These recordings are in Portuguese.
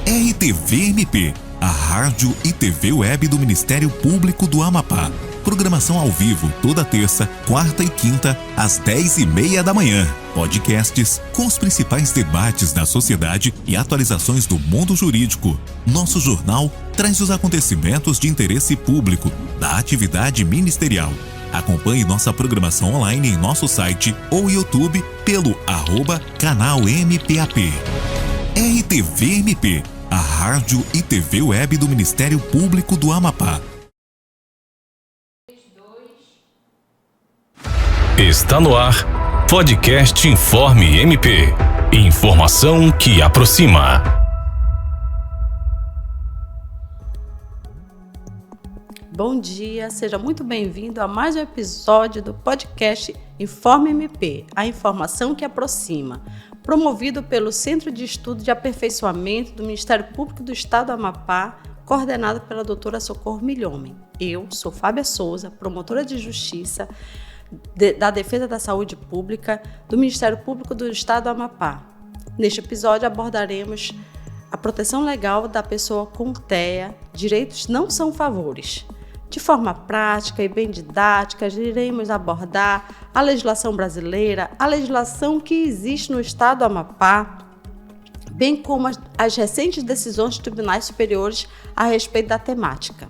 RTV-MP, a rádio e TV web do Ministério Público do Amapá. Programação ao vivo toda terça, quarta e quinta, às 10h30 da manhã. Podcasts com os principais debates da sociedade e atualizações do mundo jurídico. Nosso jornal traz os acontecimentos de interesse público da atividade ministerial. Acompanhe nossa programação online em nosso site ou YouTube pelo @canal MPAP. RTV-MP, a rádio e TV web do Ministério Público do Amapá. Está no ar, podcast Informe MP. Informação que aproxima. Bom dia, seja muito bem-vindo a mais um episódio do podcast Informe MP, a informação que aproxima, promovido pelo Centro de Estudo de Aperfeiçoamento do Ministério Público do Estado do Amapá, coordenado pela doutora Socorro Milhomem. Eu sou Fábia Souza, promotora de Justiça da Defesa da Saúde Pública do Ministério Público do Estado do Amapá. Neste episódio abordaremos a proteção legal da pessoa com TEA, direitos não são favores. De forma prática e bem didática, iremos abordar a legislação brasileira, a legislação que existe no Estado do Amapá, bem como as recentes decisões de tribunais superiores a respeito da temática.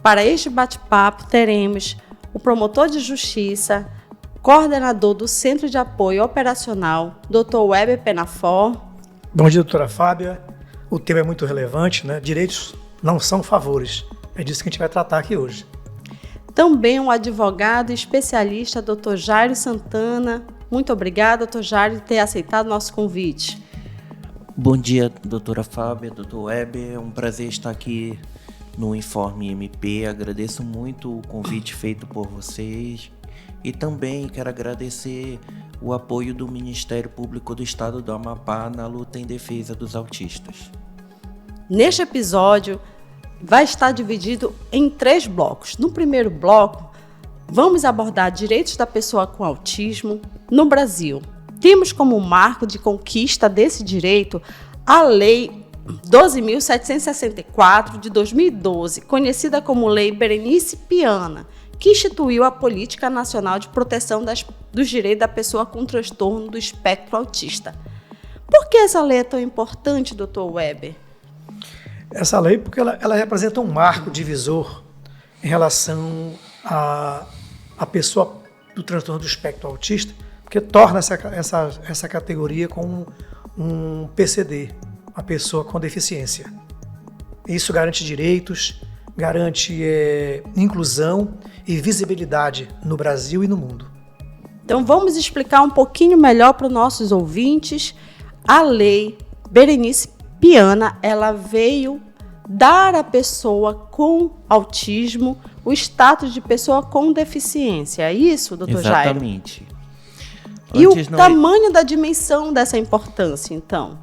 Para este bate-papo, teremos o promotor de justiça, coordenador do Centro de Apoio Operacional, Dr. Weber Penafor. Bom dia, doutora Fábia. O tema é muito relevante, né? Direitos não são favores. É disso que a gente vai tratar aqui hoje. Também o advogado e especialista, Dr. Jairo Santana. Muito obrigada, Dr. Jairo, por ter aceitado o nosso convite. Bom dia, doutora Fábia, Dr. Weber. É um prazer estar aqui no Informe MP. Agradeço muito o convite feito por vocês e também quero agradecer o apoio do Ministério Público do Estado do Amapá na luta em defesa dos autistas. Neste episódio, vai estar dividido em 3 blocos. No primeiro bloco, vamos abordar direitos da pessoa com autismo no Brasil. Temos como marco de conquista desse direito a Lei 12.764 de 2012, conhecida como Lei Berenice Piana, que instituiu a Política Nacional de Proteção dos Direitos da Pessoa com Transtorno do Espectro Autista. Por que essa lei é tão importante, Dr. Weber? Essa lei, porque ela representa um marco divisor em relação à pessoa do transtorno do espectro autista, porque torna essa categoria como um PCD, a pessoa com deficiência. Isso garante direitos, garante inclusão e visibilidade no Brasil e no mundo. Então vamos explicar um pouquinho melhor para os nossos ouvintes. A Lei Berenice Piana, ela veio dar à pessoa com autismo o status de pessoa com deficiência. É isso, doutor Jairo? Exatamente. E o tamanho da dimensão dessa importância, então?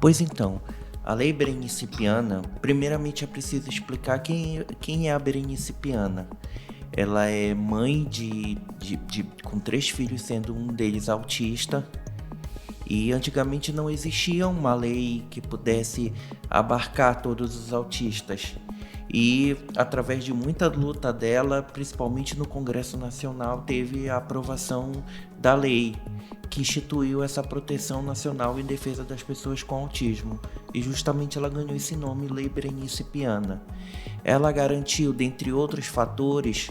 Pois então, a Lei Berenice Piana, primeiramente é preciso explicar quem é a Berenice Piana. Ela é mãe com 3 filhos, sendo um deles autista. E antigamente não existia uma lei que pudesse abarcar todos os autistas. E através de muita luta dela, principalmente no Congresso Nacional, teve a aprovação da lei que instituiu essa proteção nacional em defesa das pessoas com autismo. E justamente ela ganhou esse nome, Lei Berenice Piana. Ela garantiu, dentre outros fatores,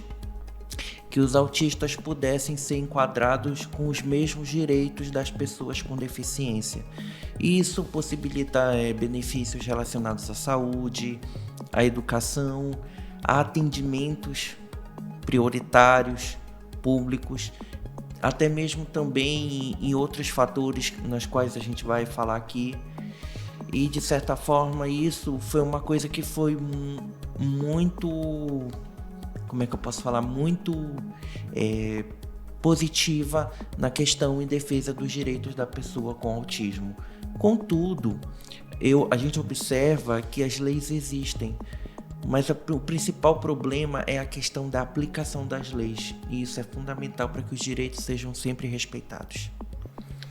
que os autistas pudessem ser enquadrados com os mesmos direitos das pessoas com deficiência. Isso possibilita benefícios relacionados à saúde, à educação, a atendimentos prioritários, públicos, até mesmo também em outros fatores nos quais a gente vai falar aqui. E, de certa forma, isso foi uma coisa que foi muito... como é que eu posso falar? Muito positiva na questão em defesa dos direitos da pessoa com autismo. Contudo, a gente observa que as leis existem, mas o principal problema é a questão da aplicação das leis, e isso é fundamental para que os direitos sejam sempre respeitados.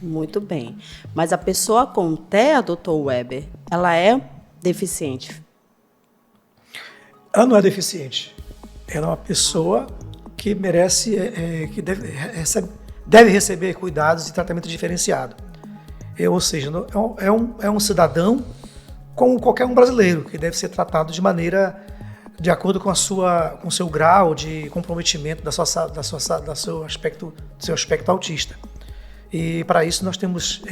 Muito bem. Mas a pessoa com TEA, doutor Weber, ela é deficiente? Ela não é deficiente. Ela é uma pessoa que merece, que deve receber cuidados e tratamento diferenciado. Ou seja, é um cidadão como qualquer um brasileiro, que deve ser tratado de maneira de acordo com o seu grau de comprometimento do seu aspecto autista. E para isso nós temos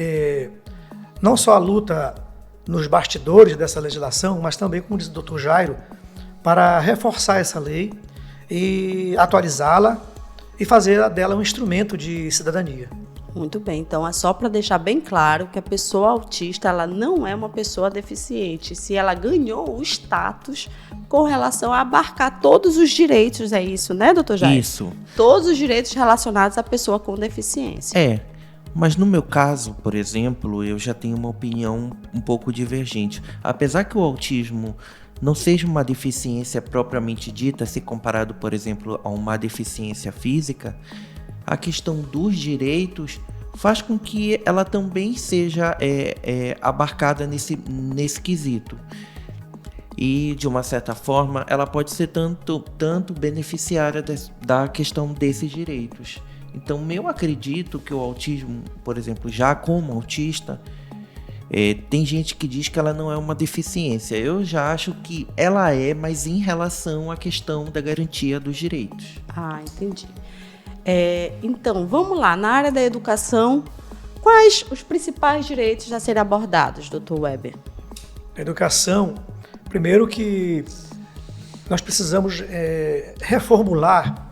não só a luta nos bastidores dessa legislação, mas também, como diz o Dr. Jairo, para reforçar essa lei e atualizá-la e fazer dela um instrumento de cidadania. Muito bem, então é só para deixar bem claro que a pessoa autista ela não é uma pessoa deficiente, se ela ganhou o status com relação a abarcar todos os direitos, é isso, né, doutor Jair? Isso. Todos os direitos relacionados à pessoa com deficiência. Mas no meu caso, por exemplo, eu já tenho uma opinião um pouco divergente. Apesar que o autismo não seja uma deficiência propriamente dita, se comparado, por exemplo, a uma deficiência física, a questão dos direitos faz com que ela também seja abarcada nesse quesito. E, de uma certa forma, ela pode ser tanto beneficiária da questão desses direitos. Então, eu acredito que o autismo, por exemplo, já como autista, tem gente que diz que ela não é uma deficiência. Eu já acho que ela é, mas em relação à questão da garantia dos direitos. Ah, entendi. Então, vamos lá. Na área da educação, quais os principais direitos a serem abordados, doutor Weber? A educação, primeiro que nós precisamos reformular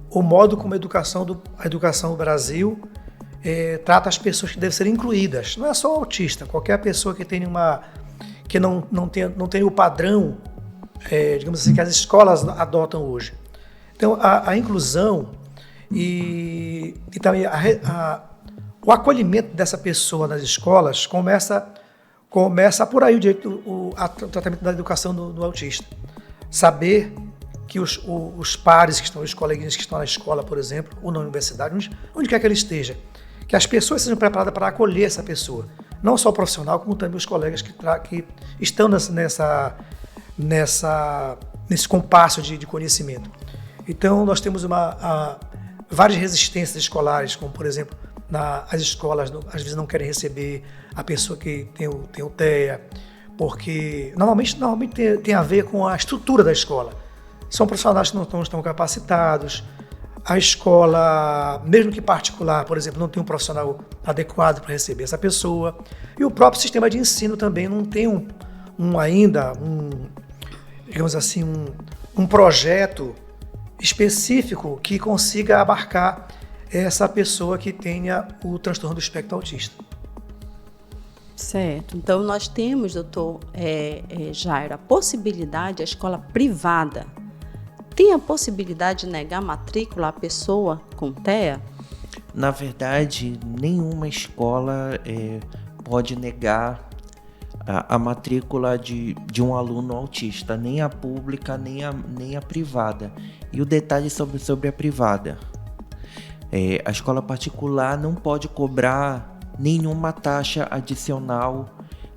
o modo como a educação no Brasil trata as pessoas que devem ser incluídas. Não é só o autista, qualquer pessoa que não tem o padrão, digamos assim, que as escolas adotam hoje. Então, a inclusão e também o acolhimento dessa pessoa nas escolas começa por aí o tratamento da educação do autista. Saber que os pares que estão, os coleguinhas que estão na escola, por exemplo, ou na universidade, onde quer que ele esteja, que as pessoas sejam preparadas para acolher essa pessoa. Não só o profissional, como também os colegas que estão nesse compasso de conhecimento. Então, nós temos várias resistências escolares, como, por exemplo, as escolas às vezes não querem receber a pessoa que tem o TEA, porque normalmente tem a ver com a estrutura da escola. São profissionais que não estão capacitados. A escola, mesmo que particular, por exemplo, não tem um profissional adequado para receber essa pessoa. E o próprio sistema de ensino também não tem digamos assim, um projeto específico que consiga abarcar essa pessoa que tenha o transtorno do espectro autista. Certo. Então, nós temos, doutor Jairo, a possibilidade, a escola privada tem a possibilidade de negar matrícula à pessoa com TEA? Na verdade, nenhuma escola pode negar a matrícula de um aluno autista, nem a pública, nem a privada. E o detalhe sobre a privada. A escola particular não pode cobrar nenhuma taxa adicional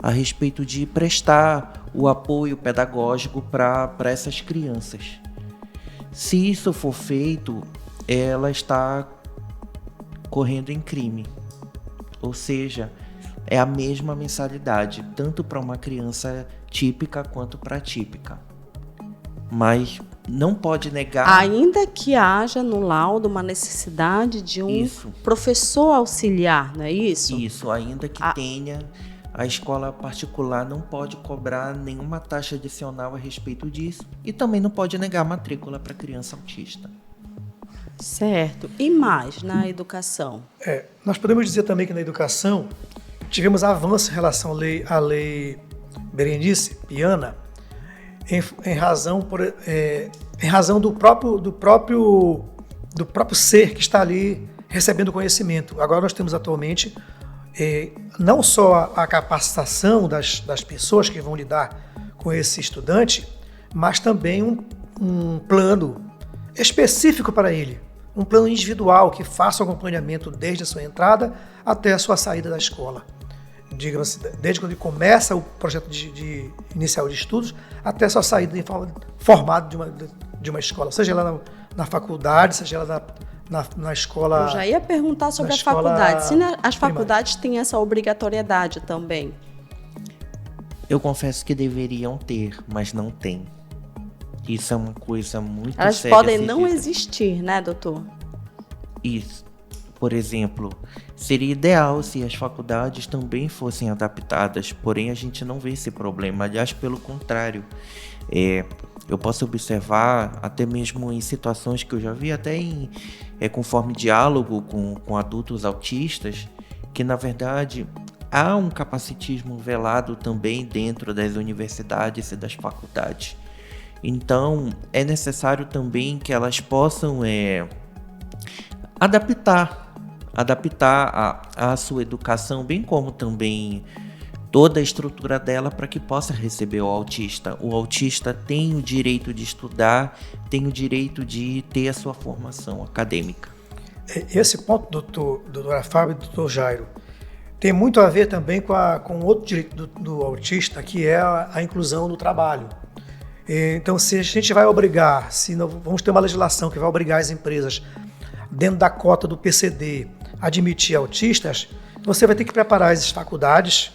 a respeito de prestar o apoio pedagógico para essas crianças. Se isso for feito, ela está correndo em crime. Ou seja, é a mesma mensalidade, tanto para uma criança típica quanto para atípica. Mas não pode negar... Ainda que haja no laudo uma necessidade de um professor auxiliar, não é isso? Isso, ainda que tenha, a escola particular não pode cobrar nenhuma taxa adicional a respeito disso e também não pode negar matrícula para criança autista. Certo. E mais na educação? Nós podemos dizer também que na educação tivemos avanço em relação à lei Berenice Piana, em razão do próprio ser que está ali recebendo conhecimento. Agora nós temos atualmente não só a capacitação das pessoas que vão lidar com esse estudante, mas também um plano específico para ele, um plano individual que faça o acompanhamento desde a sua entrada até a sua saída da escola. Digamos, desde quando ele começa o projeto inicial de estudos até a sua saída formado de uma escola, seja ela na faculdade, seja ela na escola. Eu já ia perguntar sobre a faculdade. Se as faculdades têm essa obrigatoriedade também. Eu confesso que deveriam ter, mas não tem. Isso é uma coisa muito séria. Elas podem não existir, né, doutor? Isso. Por exemplo, seria ideal se as faculdades também fossem adaptadas, porém a gente não vê esse problema. Aliás, pelo contrário, eu posso observar até mesmo em situações que eu já vi, até conforme diálogo com adultos autistas, que na verdade há um capacitismo velado também dentro das universidades e das faculdades. Então, é necessário também que elas possam adaptar a sua educação, bem como também toda a estrutura dela para que possa receber o autista. O autista tem o direito de estudar, tem o direito de ter a sua formação acadêmica. Esse ponto, doutora Fábio e doutor Jairo, tem muito a ver também com outro direito do autista, que é a inclusão no trabalho. Então, se a gente vai obrigar, vamos ter uma legislação que vai obrigar as empresas, dentro da cota do PCD, a admitir autistas, você vai ter que preparar as faculdades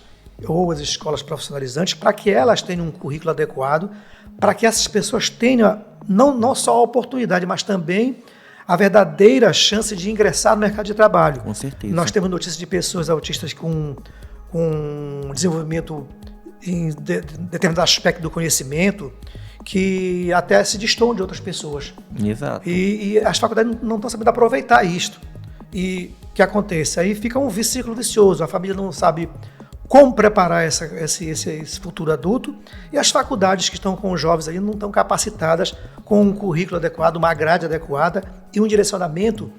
ou as escolas profissionalizantes para que elas tenham um currículo adequado, para que essas pessoas tenham não só a oportunidade, mas também a verdadeira chance de ingressar no mercado de trabalho. Com certeza. Nós temos notícias de pessoas autistas com desenvolvimento em determinado aspecto do conhecimento que até se destoam de outras pessoas. Exato. E as faculdades não estão sabendo aproveitar isto. E o que acontece? Aí fica um ciclo vicioso, a família não sabe como preparar esse futuro adulto e as faculdades que estão com os jovens aí não estão capacitadas com um currículo adequado, uma grade adequada e um direcionamento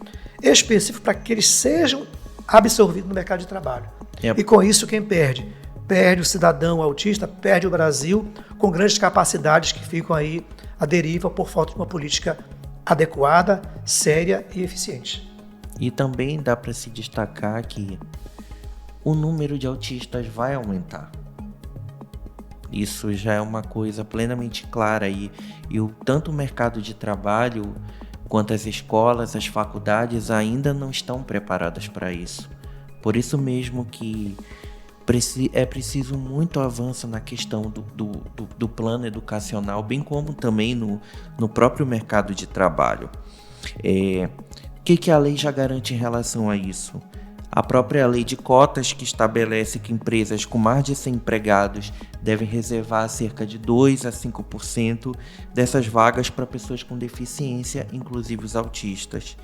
específico para que eles sejam absorvidos no mercado de trabalho. E com isso quem perde? Perde o cidadão autista, perde o Brasil com grandes capacidades que ficam aí à deriva por falta de uma política adequada, séria e eficiente. E também dá para se destacar que o número de autistas vai aumentar. Isso já é uma coisa plenamente clara e tanto o mercado de trabalho quanto as escolas, as faculdades ainda não estão preparadas para isso. Por isso mesmo que é preciso muito avanço na questão do plano educacional, bem como também no próprio mercado de trabalho. O que a lei já garante em relação a isso? A própria lei de cotas, que estabelece que empresas com mais de 100 empregados devem reservar cerca de 2 a 5% dessas vagas para pessoas com deficiência, inclusive os autistas.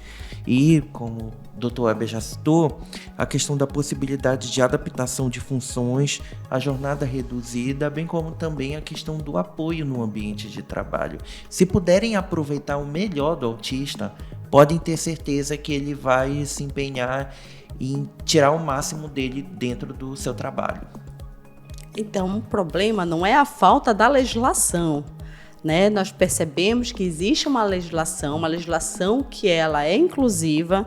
E, como o Dr. Weber já citou, a questão da possibilidade de adaptação de funções, a jornada reduzida, bem como também a questão do apoio no ambiente de trabalho. Se puderem aproveitar o melhor do autista, podem ter certeza que ele vai se empenhar em tirar o máximo dele dentro do seu trabalho. Então, o problema não é a falta da legislação, né? Nós percebemos que existe uma legislação que ela é inclusiva,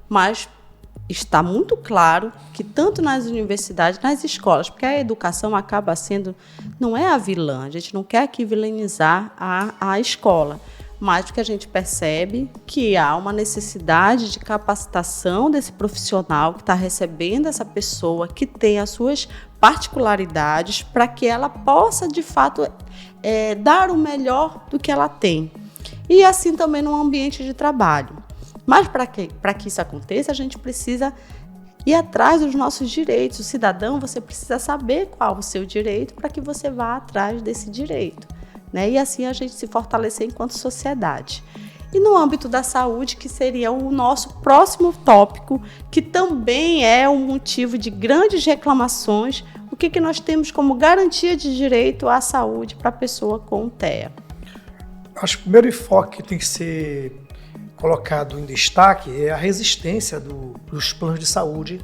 mas está muito claro que tanto nas universidades, nas escolas, porque a educação acaba sendo, não é a vilã, a gente não quer aqui vilanizar a escola, mas porque a gente percebe que há uma necessidade de capacitação desse profissional que está recebendo essa pessoa, que tem as suas particularidades, para que ela possa, de fato, dar o melhor do que ela tem. E assim também no ambiente de trabalho. Mas para que isso aconteça, a gente precisa ir atrás dos nossos direitos. O cidadão, você precisa saber qual o seu direito para que você vá atrás desse direito, né? E assim a gente se fortalecer enquanto sociedade. E no âmbito da saúde, que seria o nosso próximo tópico, que também é um motivo de grandes reclamações, o que nós temos como garantia de direito à saúde para a pessoa com TEA? Acho que o primeiro enfoque que tem que ser colocado em destaque é a resistência dos planos de saúde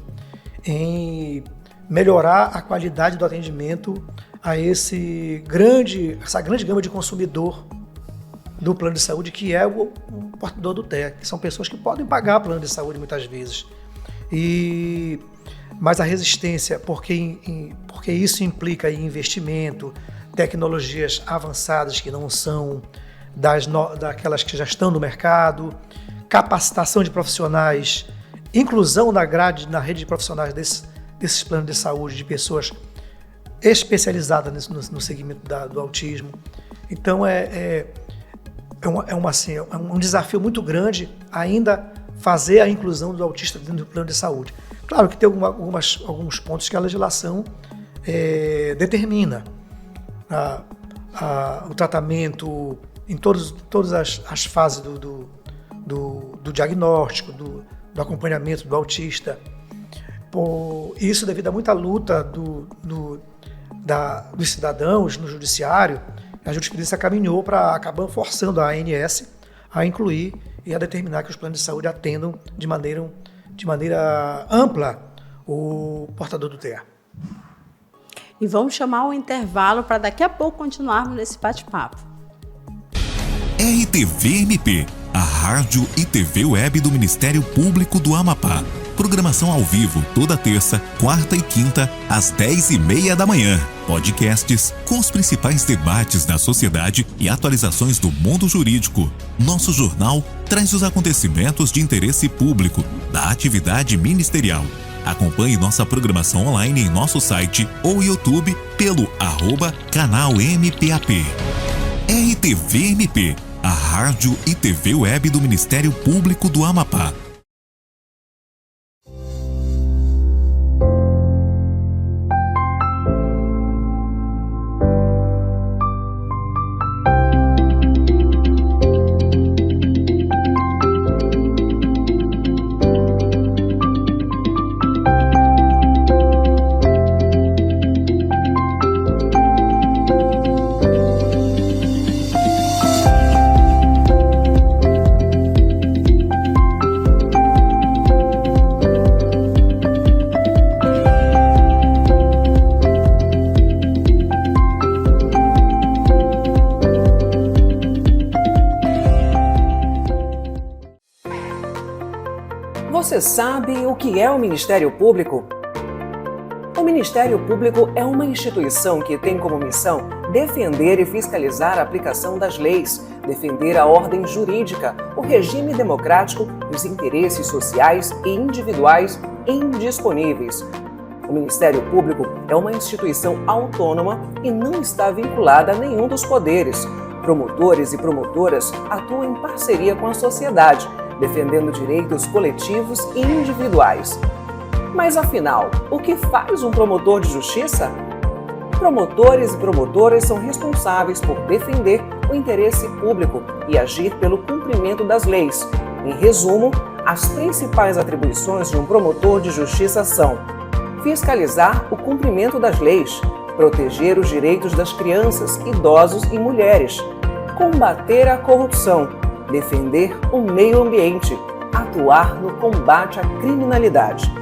em melhorar a qualidade do atendimento a essa grande gama de consumidor do plano de saúde, que é o portador do TEA, que são pessoas que podem pagar plano de saúde muitas vezes. Mas a resistência, porque isso implica em investimento, tecnologias avançadas que não são daquelas que já estão no mercado, capacitação de profissionais, inclusão na rede de profissionais desses planos de saúde, de pessoas especializadas no segmento do autismo. Então é um desafio muito grande ainda fazer a inclusão do autista dentro do plano de saúde. Claro que tem alguns pontos que a legislação determina. O tratamento em todas as fases do diagnóstico, do acompanhamento do autista. Isso devido a muita luta dos cidadãos no judiciário, a jurisprudência caminhou para acabar forçando a ANS a incluir e a determinar que os planos de saúde atendam de maneira ampla o portador do TEA. E vamos chamar o intervalo para daqui a pouco continuarmos nesse bate-papo. RTV-MP, a rádio e TV web do Ministério Público do Amapá. Programação ao vivo toda terça, quarta e quinta, às 10h30 da manhã. Podcasts com os principais debates da sociedade e atualizações do mundo jurídico. Nosso jornal traz os acontecimentos de interesse público da atividade ministerial. Acompanhe nossa programação online em nosso site ou YouTube pelo @canal MPAP. RTV-MP, a rádio e TV web do Ministério Público do Amapá. Você sabe o que é o Ministério Público? O Ministério Público é uma instituição que tem como missão defender e fiscalizar a aplicação das leis, defender a ordem jurídica, o regime democrático e os interesses sociais e individuais indisponíveis. O Ministério Público é uma instituição autônoma e não está vinculada a nenhum dos poderes. Promotores e promotoras atuam em parceria com a sociedade, defendendo direitos coletivos e individuais. Mas afinal, o que faz um promotor de justiça? Promotores e promotoras são responsáveis por defender o interesse público e agir pelo cumprimento das leis. Em resumo, as principais atribuições de um promotor de justiça são: fiscalizar o cumprimento das leis, proteger os direitos das crianças, idosos e mulheres, combater a corrupção, defender o meio ambiente, atuar no combate à criminalidade.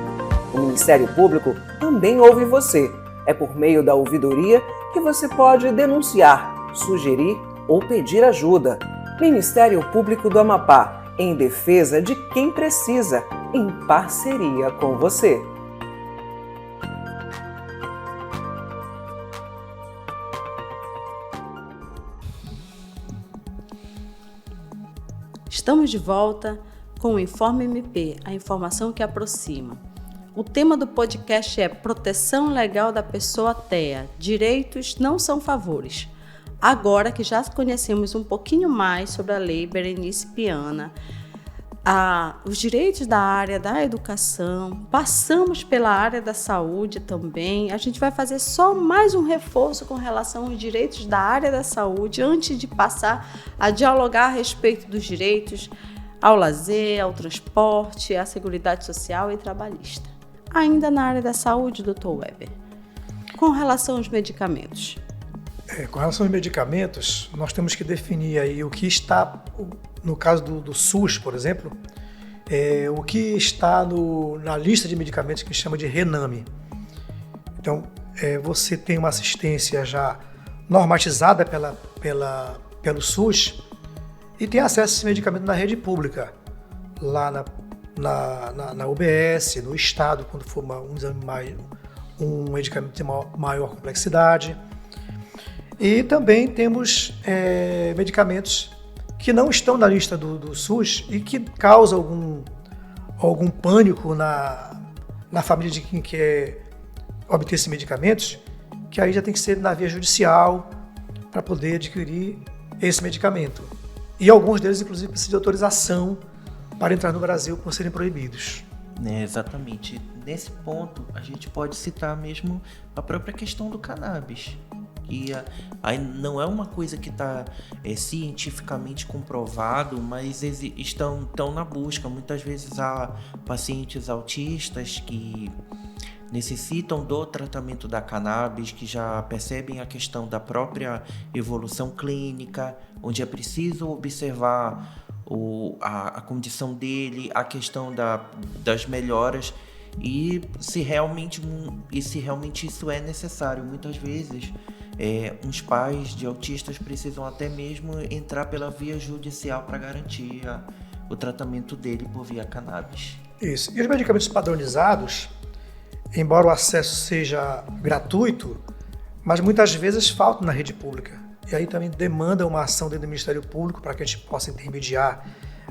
O Ministério Público também ouve você. É por meio da ouvidoria que você pode denunciar, sugerir ou pedir ajuda. Ministério Público do Amapá, em defesa de quem precisa, em parceria com você. Estamos de volta com o Informe MP, a informação que aproxima. O tema do podcast é Proteção Legal da Pessoa TEA. Direitos não são favores. Agora que já conhecemos um pouquinho mais sobre a Lei Berenice Piana, os direitos da área da educação, passamos pela área da saúde também. A gente vai fazer só mais um reforço com relação aos direitos da área da saúde, antes de passar a dialogar a respeito dos direitos ao lazer, ao transporte, à seguridade social e trabalhista. Ainda na área da saúde, Dr. Weber, com relação aos medicamentos. Com relação aos medicamentos, nós temos que definir aí o que está, no caso do SUS, por exemplo, o que está na lista de medicamentos que chama de RENAME. Então, você tem uma assistência já normatizada pelo SUS, e tem acesso a esse medicamento na rede pública, lá na UBS, no estado, quando for um medicamento de maior complexidade. E também temos medicamentos que não estão na lista do SUS e que causam algum pânico na família de quem quer obter esses medicamentos, que aí já tem que ser na via judicial para poder adquirir esse medicamento. E alguns deles, inclusive, precisam de autorização para entrar no Brasil por serem proibidos. Exatamente. Nesse ponto, a gente pode citar mesmo a própria questão do cannabis. E aí não é uma coisa que está cientificamente comprovado, mas estão na busca. Muitas vezes há pacientes autistas que necessitam do tratamento da cannabis, que já percebem a questão da própria evolução clínica, onde é preciso observar a condição dele, a questão das melhoras e se realmente isso é necessário. Muitas vezes uns pais de autistas precisam até mesmo entrar pela via judicial para garantir o tratamento dele por via cannabis. Isso. E os medicamentos padronizados, embora o acesso seja gratuito, mas muitas vezes faltam na rede pública. E aí também demanda uma ação dentro do Ministério Público para que a gente possa intermediar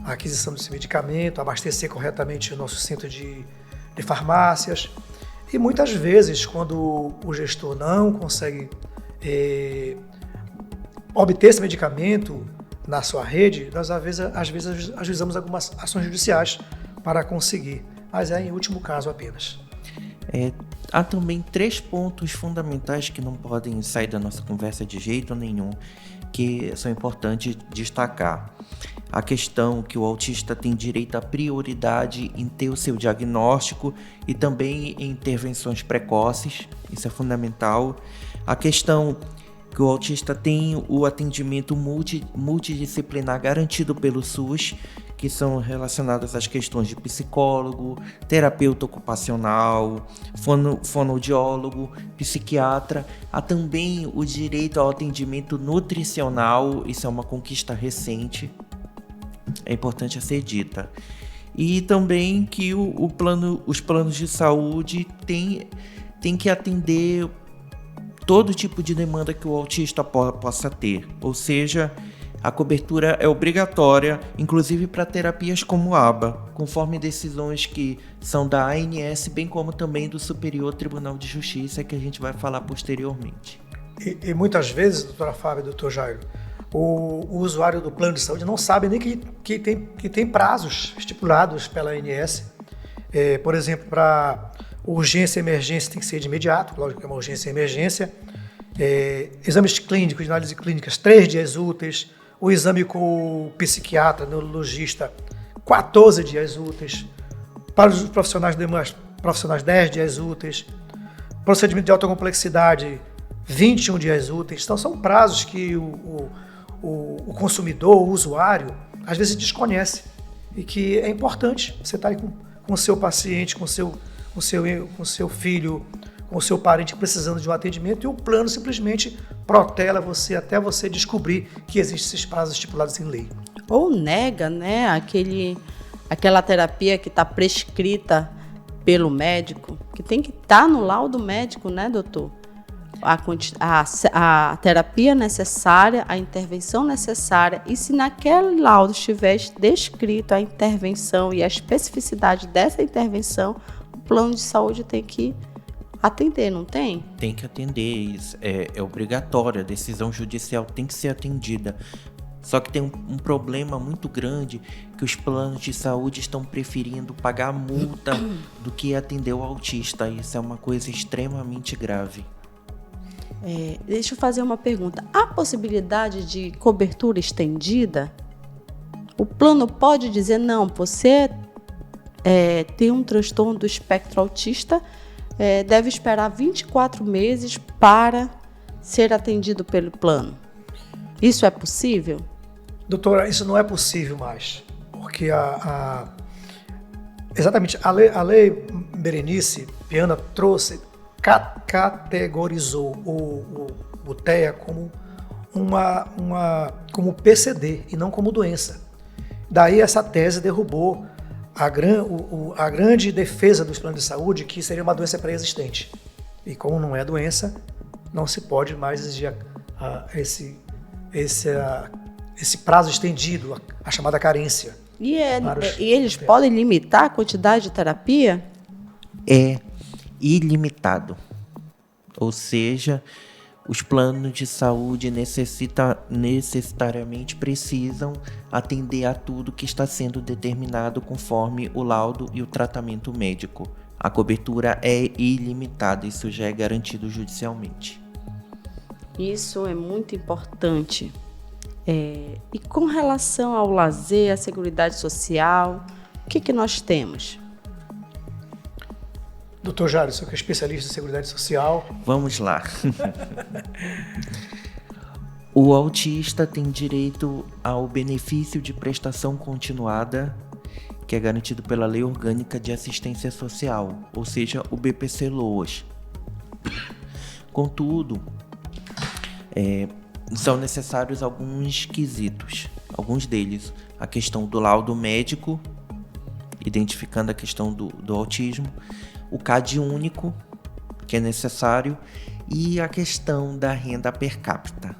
a aquisição desse medicamento, abastecer corretamente o nosso centro de farmácias. E muitas vezes, quando o gestor não consegue obter esse medicamento na sua rede, nós às vezes ajuizamos algumas ações judiciais para conseguir, mas é em último caso apenas. Há também 3 pontos fundamentais que não podem sair da nossa conversa de jeito nenhum, que são importantes destacar. A questão que o autista tem direito à prioridade em ter o seu diagnóstico e também em intervenções precoces, isso é fundamental. A questão que o autista tem o atendimento multidisciplinar garantido pelo SUS, que são relacionadas às questões de psicólogo, terapeuta ocupacional, fonoaudiólogo, psiquiatra. Há também o direito ao atendimento nutricional, isso é uma conquista recente, é importante a ser dita. E também que os planos de saúde têm que atender todo tipo de demanda que o autista possa ter, ou seja, a cobertura é obrigatória, inclusive para terapias como ABA, conforme decisões que são da ANS, bem como também do Superior Tribunal de Justiça, que a gente vai falar posteriormente. E muitas vezes, doutora Fábio e doutor Jairo, o usuário do plano de saúde não sabe nem que tem prazos estipulados pela ANS. Por exemplo, para urgência e emergência tem que ser de imediato, lógico que é uma urgência e emergência. Exames clínicos, de análise clínicas, 3 dias úteis. O exame com o psiquiatra, neurologista, 14 dias úteis. Para os profissionais 10 dias úteis. Procedimento de alta complexidade, 21 dias úteis. Então, são prazos que o consumidor, o usuário, às vezes desconhece. E que é importante você estar aí com o seu paciente, com o seu filho, com o seu parente precisando de um atendimento, e o plano simplesmente protela você até você descobrir que existem esses prazos estipulados em lei. Ou nega, né, aquela terapia que está prescrita pelo médico, que tem que estar no laudo médico, né, doutor? A terapia necessária, a intervenção necessária, e se naquele laudo estiver descrito a intervenção e a especificidade dessa intervenção, o plano de saúde tem que atender, não tem? Tem que atender, isso é obrigatório, a decisão judicial tem que ser atendida. Só que tem um problema muito grande, que os planos de saúde estão preferindo pagar multa do que atender o autista. Isso é uma coisa extremamente grave. Deixa eu fazer uma pergunta. Há possibilidade de cobertura estendida? O plano pode dizer, não, você tem um transtorno do espectro autista, deve esperar 24 meses para ser atendido pelo plano. Isso é possível? Doutora, isso não é possível mais, porque exatamente a lei Berenice Viana trouxe, categorizou o TEA como como PCD e não como doença. Daí essa tese derrubou a grande defesa dos planos de saúde, que seria uma doença pré-existente. E como não é doença, não se pode mais exigir esse prazo estendido, a chamada carência. E eles podem limitar a quantidade de terapia? É ilimitado. Ou seja, os planos de saúde necessariamente precisam atender a tudo que está sendo determinado conforme o laudo e o tratamento médico. A cobertura é ilimitada, isso já é garantido judicialmente. Isso é muito importante. E com relação ao lazer, à Seguridade Social, o que nós temos? Doutor Jário, você que é especialista em Seguridade Social. Vamos lá. O autista tem direito ao benefício de prestação continuada, que é garantido pela Lei Orgânica de Assistência Social, ou seja, o BPC-LOAS. Contudo, são necessários alguns quesitos. Alguns deles, a questão do laudo médico, identificando a questão do autismo, o CAD único, que é necessário, e a questão da renda per capita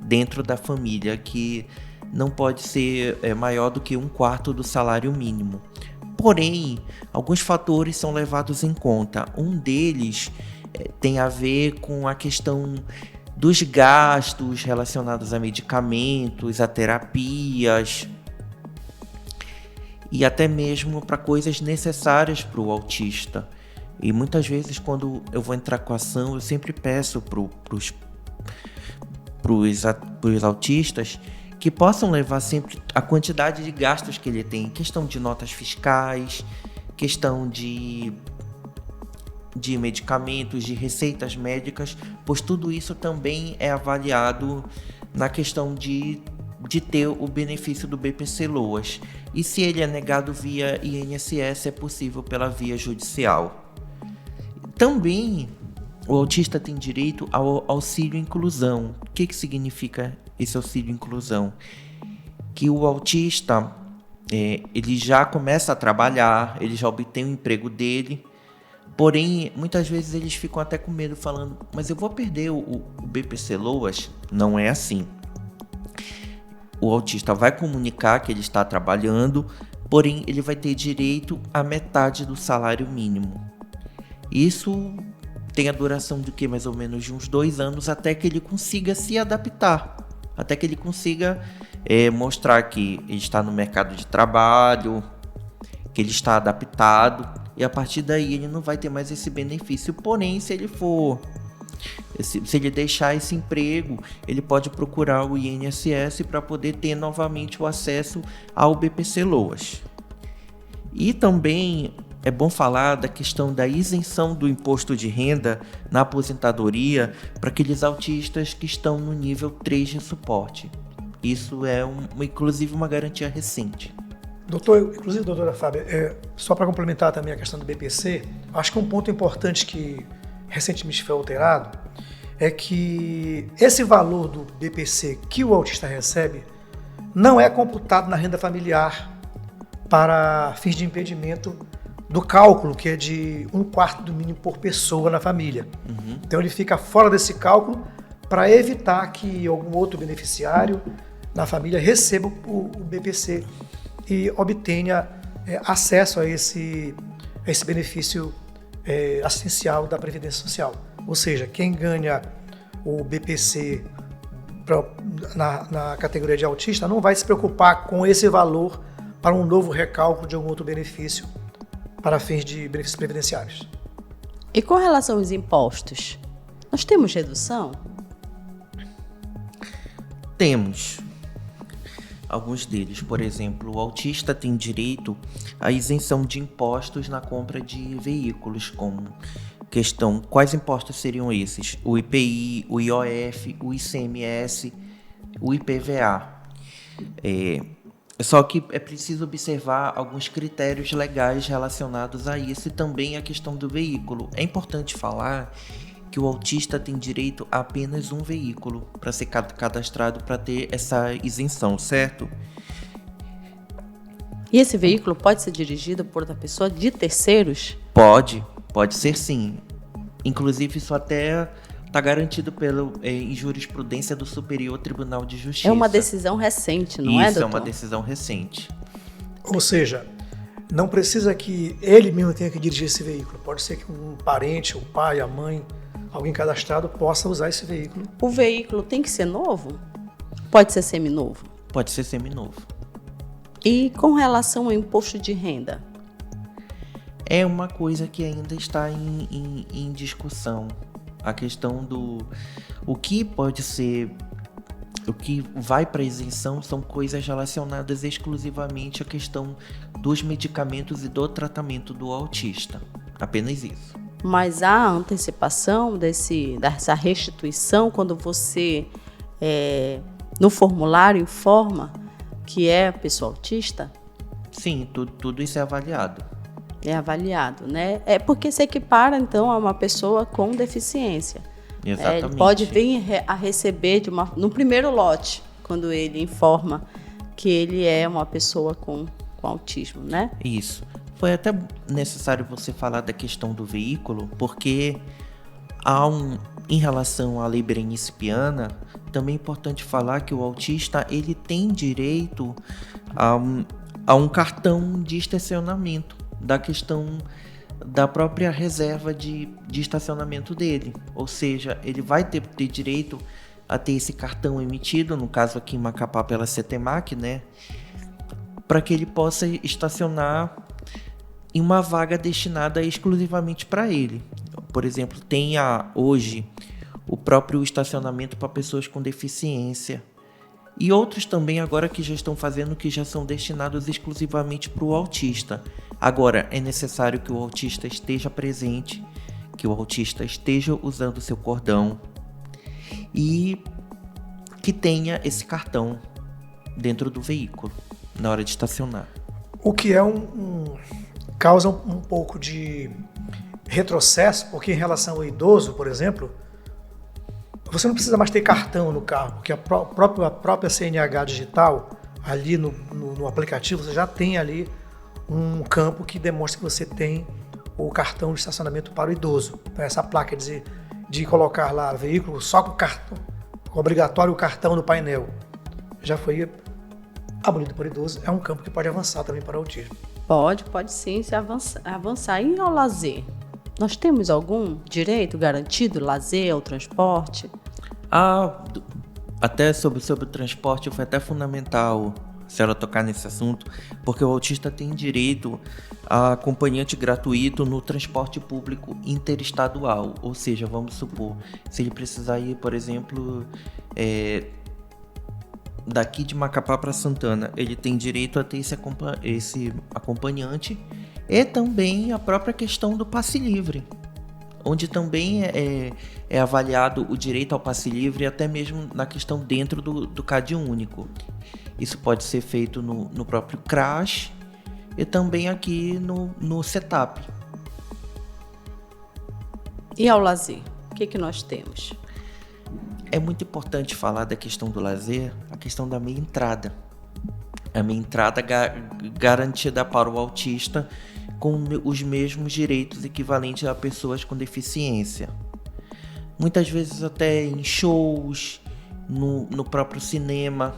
dentro da família, que não pode ser maior do que 1/4 do salário mínimo. Porém, alguns fatores são levados em conta. Um deles tem a ver com a questão dos gastos relacionados a medicamentos, a terapias e até mesmo para coisas necessárias para o autista. E muitas vezes, quando eu vou entrar com a ação, eu sempre peço para os autistas que possam levar sempre a quantidade de gastos que ele tem, questão de notas fiscais, questão de medicamentos, de receitas médicas, pois tudo isso também é avaliado na questão de ter o benefício do BPC-LOAS. E se ele é negado via INSS, é possível pela via judicial. Também o autista tem direito ao auxílio inclusão. O que significa esse auxílio inclusão? Que o autista ele já começa a trabalhar, ele já obtém o emprego dele, porém muitas vezes eles ficam até com medo, falando: mas eu vou perder o BPC-LOAS? Não é assim. O autista vai comunicar que ele está trabalhando, porém ele vai ter direito à metade do salário mínimo. Isso tem a duração de mais ou menos de uns 2 anos, até que ele consiga se adaptar, até que ele consiga mostrar que ele está no mercado de trabalho, que ele está adaptado, e a partir daí ele não vai ter mais esse benefício. Porém, se ele deixar esse emprego, ele pode procurar o INSS para poder ter novamente o acesso ao BPC-LOAS. E também é bom falar da questão da isenção do imposto de renda na aposentadoria para aqueles autistas que estão no nível 3 de suporte. Isso é inclusive uma garantia recente. Inclusive, doutora Fábia, só para complementar também a questão do BPC, acho que um ponto importante que recentemente foi alterado é que esse valor do BPC que o autista recebe não é computado na renda familiar para fins de impedimento do cálculo, que é de 1/4 do mínimo por pessoa na família. Então ele fica fora desse cálculo para evitar que algum outro beneficiário na família receba o BPC e obtenha acesso a esse benefício assistencial da Previdência Social. Ou seja, quem ganha o BPC na categoria de autista não vai se preocupar com esse valor para um novo recálculo de algum outro benefício para fins de benefícios previdenciários. E com relação aos impostos, nós temos redução? Temos alguns deles. Por exemplo, o autista tem direito à isenção de impostos na compra de veículos, como questão: quais impostos seriam esses? O IPI, o IOF, o ICMS, o IPVA. Só que é preciso observar alguns critérios legais relacionados a isso e também a questão do veículo. É importante falar que o autista tem direito a apenas um veículo para ser cadastrado para ter essa isenção, certo? E esse veículo pode ser dirigido por outra pessoa de terceiros? Pode ser sim. Inclusive, isso até está garantido em jurisprudência do Superior Tribunal de Justiça. É uma decisão recente, não é, doutor? Isso, é uma decisão recente. Ou seja, não precisa que ele mesmo tenha que dirigir esse veículo. Pode ser que um parente, o pai, a mãe, alguém cadastrado possa usar esse veículo. O veículo tem que ser novo? Pode ser seminovo? Pode ser seminovo. E com relação ao imposto de renda? É uma coisa que ainda está em discussão. A questão do... O que pode ser... O que vai para isenção são coisas relacionadas exclusivamente à questão dos medicamentos e do tratamento do autista. Apenas isso. Mas há antecipação dessa restituição quando você, no formulário, informa que é pessoa autista? Sim, tudo isso é avaliado. É avaliado, né? É porque se equipara, então, a uma pessoa com deficiência. Exatamente. Ele pode vir a receber no primeiro lote, quando ele informa que ele é uma pessoa com autismo, né? Isso. Foi até necessário você falar da questão do veículo, porque em relação à lei berenice-piana, também é importante falar que o autista ele tem direito a um cartão de estacionamento, da questão da própria reserva de estacionamento dele. Ou seja, ele vai ter direito a ter esse cartão emitido, no caso aqui em Macapá pela CETEMAC, né? Para que ele possa estacionar em uma vaga destinada exclusivamente para ele. Por exemplo, tem hoje o próprio estacionamento para pessoas com deficiência. E outros também agora que já estão fazendo, que já são destinados exclusivamente para o autista. Agora, é necessário que o autista esteja presente, que o autista esteja usando o seu cordão e que tenha esse cartão dentro do veículo na hora de estacionar. O que é causa um pouco de retrocesso, porque em relação ao idoso, por exemplo, você não precisa mais ter cartão no carro, porque a própria CNH digital, ali no aplicativo, você já tem ali um campo que demonstra que você tem o cartão de estacionamento para o idoso. Então, essa placa de colocar lá veículo só com cartão, obrigatório o cartão no painel, já foi abolido por idoso. É um campo que pode avançar também para o autismo. Pode sim se avançar. E ao lazer? Nós temos algum direito garantido, lazer, ao transporte? Até sobre o transporte foi até fundamental a senhora tocar nesse assunto, porque o autista tem direito a acompanhante gratuito no transporte público interestadual. Ou seja, vamos supor, se ele precisar ir, por exemplo, daqui de Macapá para Santana, ele tem direito a ter esse acompanhante. E também a própria questão do passe livre, onde também é avaliado o direito ao passe livre, até mesmo na questão dentro do CAD único. Isso pode ser feito no próprio CRAS e também aqui no CETAP. E ao lazer, o que nós temos? É muito importante falar da questão do lazer, a questão da meia entrada. A meia entrada garantida para o autista com os mesmos direitos equivalentes a pessoas com deficiência. Muitas vezes até em shows, no próprio cinema,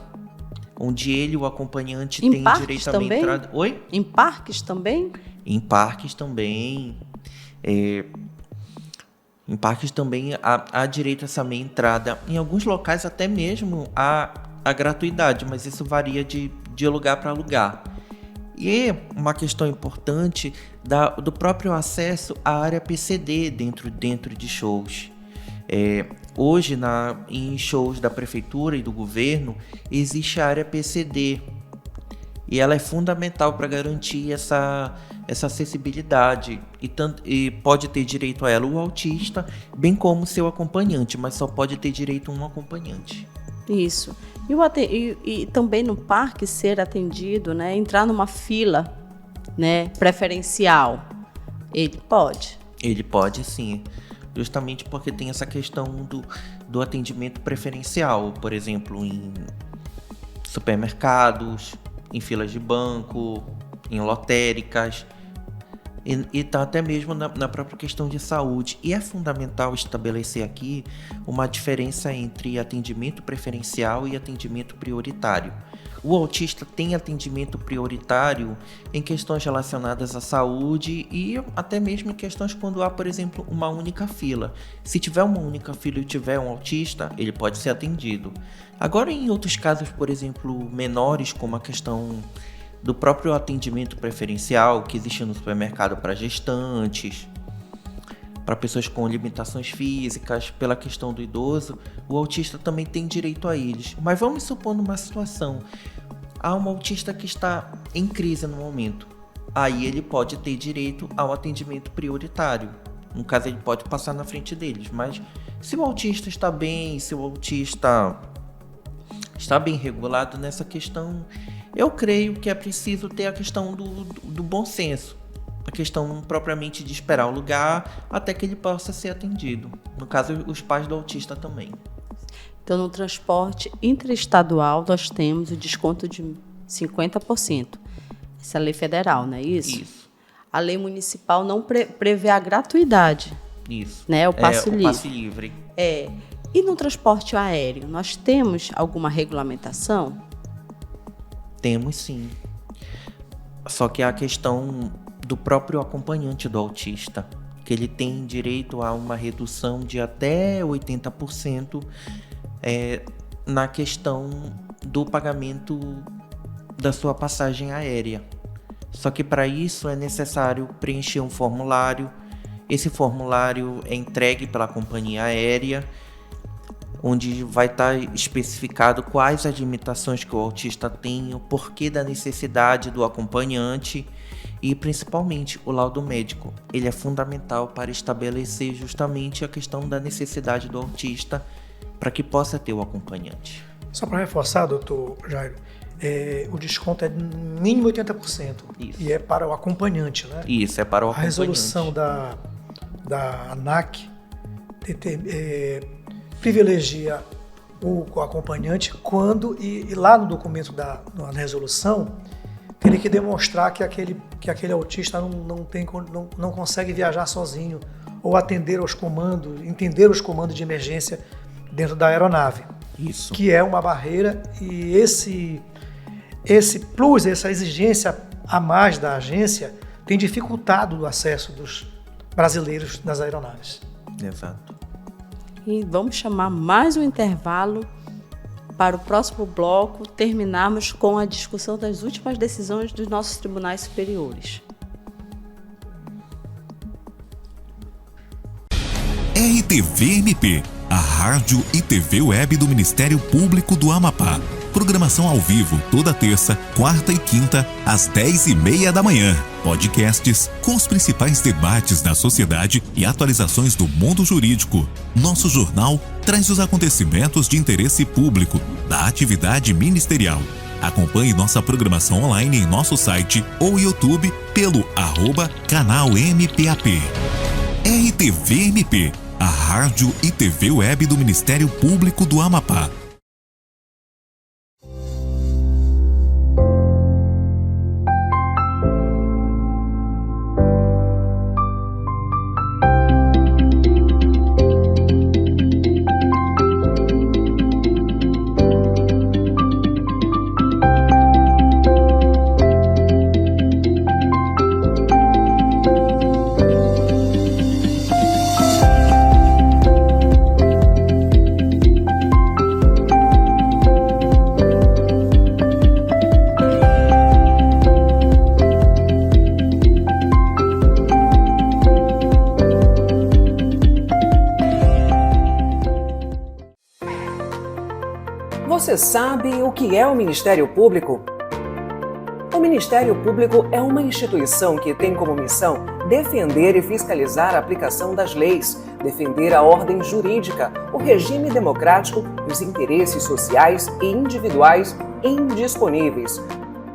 onde ele, o acompanhante, tem direito a meia entrada. Oi? Em parques também? Em parques também. Em parques também há direito a essa meia entrada. Em alguns locais até mesmo há a gratuidade, mas isso varia de lugar para lugar. E uma questão importante do próprio acesso à área PCD dentro de shows. Hoje, em shows da prefeitura e do governo, existe a área PCD. E ela é fundamental para garantir essa acessibilidade. E pode ter direito a ela o autista, bem como seu acompanhante, mas só pode ter direito a um acompanhante. Isso. E também no parque ser atendido, né? Entrar numa fila, né, preferencial. Ele pode? Ele pode sim. justamente porque tem essa questão do atendimento preferencial, por exemplo, em supermercados, em filas de banco, em lotéricas, e tá até mesmo na própria questão de saúde. E é fundamental estabelecer aqui uma diferença entre atendimento preferencial e atendimento prioritário. O autista tem atendimento prioritário em questões relacionadas à saúde e até mesmo em questões quando há, por exemplo, uma única fila. Se tiver uma única fila e tiver um autista, ele pode ser atendido. Agora, em outros casos, por exemplo, menores, como a questão do próprio atendimento preferencial que existe no supermercado para gestantes, para pessoas com limitações físicas, pela questão do idoso, o autista também tem direito a eles. Mas vamos supor numa situação, há um autista que está em crise no momento, aí ele pode ter direito ao atendimento prioritário. No caso, ele pode passar na frente deles, mas se o autista está bem, se o autista está bem regulado nessa questão, eu creio que é preciso ter a questão do bom senso, a questão propriamente de esperar o lugar até que ele possa ser atendido. No caso, os pais do autista também. Então, no transporte interestadual, nós temos o desconto de 50%. Essa é a lei federal, não é isso? Isso. A lei municipal não prevê a gratuidade. Isso. Né? O passe livre. O passe livre. E no transporte aéreo, nós temos alguma regulamentação? Temos sim. Só que a questão do próprio acompanhante do autista, que ele tem direito a uma redução de até 80% na questão do pagamento da sua passagem aérea. Só que para isso é necessário preencher um formulário. Esse formulário é entregue pela companhia aérea, onde vai estar especificado quais as limitações que o autista tem, o porquê da necessidade do acompanhante e principalmente o laudo médico. Ele é fundamental para estabelecer justamente a questão da necessidade do autista para que possa ter o acompanhante. Só para reforçar, doutor Jairo, o desconto é mínimo 80%. Isso. E é para o acompanhante, né? Isso, é para o A acompanhante. resolução da ANAC privilegia o acompanhante quando, e lá no documento na resolução, teria que demonstrar que aquele autista não consegue viajar sozinho ou entender os comandos de emergência dentro da aeronave. Isso. Que é uma barreira, e esse plus, essa exigência a mais da agência tem dificultado o acesso dos brasileiros nas aeronaves. Exato. E vamos chamar mais um intervalo para o próximo bloco terminarmos com a discussão das últimas decisões dos nossos tribunais superiores. RTV-MP, a rádio e TV web do Ministério Público do Amapá. Programação ao vivo toda terça, quarta e quinta, às 10h30 da manhã. Podcasts com os principais debates da sociedade e atualizações do mundo jurídico. Nosso jornal traz os acontecimentos de interesse público da atividade ministerial. Acompanhe nossa programação online em nosso site ou YouTube pelo @canal MPAP. RTV-MP, a rádio e TV web do Ministério Público do Amapá. Você sabe o que é o Ministério Público? O Ministério Público é uma instituição que tem como missão defender e fiscalizar a aplicação das leis, defender a ordem jurídica, o regime democrático e os interesses sociais e individuais indisponíveis.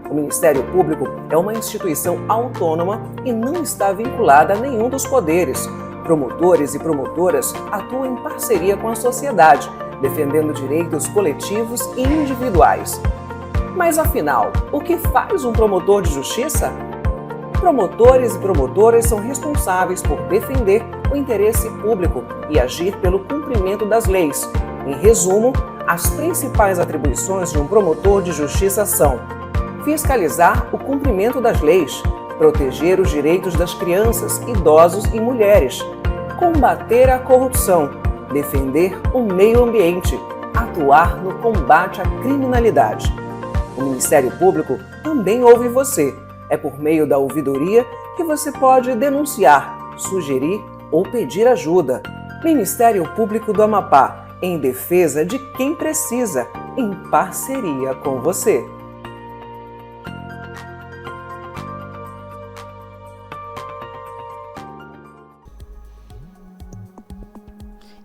O Ministério Público é uma instituição autônoma e não está vinculada a nenhum dos poderes. Promotores e promotoras atuam em parceria com a sociedade, defendendo direitos coletivos e individuais. Mas afinal, o que faz um promotor de justiça? Promotores e promotoras são responsáveis por defender o interesse público e agir pelo cumprimento das leis. Em resumo, as principais atribuições de um promotor de justiça são: fiscalizar o cumprimento das leis, proteger os direitos das crianças, idosos e mulheres, combater a corrupção, defender o meio ambiente, atuar no combate à criminalidade. O Ministério Público também ouve você. É por meio da ouvidoria que você pode denunciar, sugerir ou pedir ajuda. Ministério Público do Amapá, em defesa de quem precisa, em parceria com você.